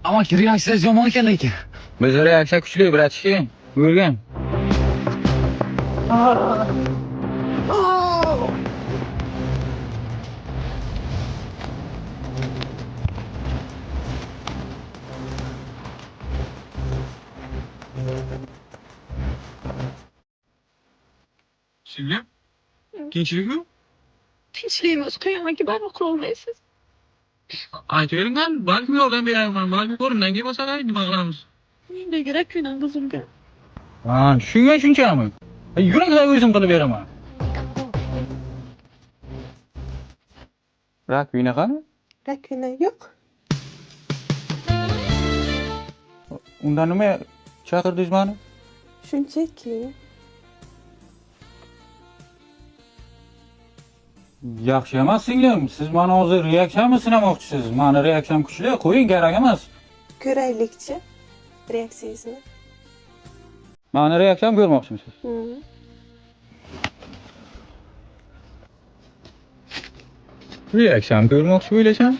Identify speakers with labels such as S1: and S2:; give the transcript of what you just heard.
S1: Ama ki reaksiya yomon ekan lekin.
S2: Biz reaksiya kuchli, bratishki. Buyurgan. Singlim, tinchlikmi?
S3: Tinchligimiz qiyomaga baribir qilolmaysiz.
S2: Aytavering, balki yordam beraman. Balki qo'limdan kelmasa, nima qilamiz?
S3: Menda yurak-kuyim buzilgan.
S2: Ha, tushungan shunchami? Yurakdan o'zim qilib beraman. Rakvina qani?
S3: Rakvina yo'q.
S2: Unda nima chaqirdingiz meni?
S3: Shunchaki.
S2: Yaxshi emas singlim. Siz meni hozir reaksiyamni sinamoqchisiz. Meni reaksiyam kuchli, qo'ying, kerak emas.
S3: Ko'raylikchi reaksiyangizni.
S2: Meni reaksiyam ko'rmoqchimisiz? Reaksiyam ko'rmoqchi o'ylasam?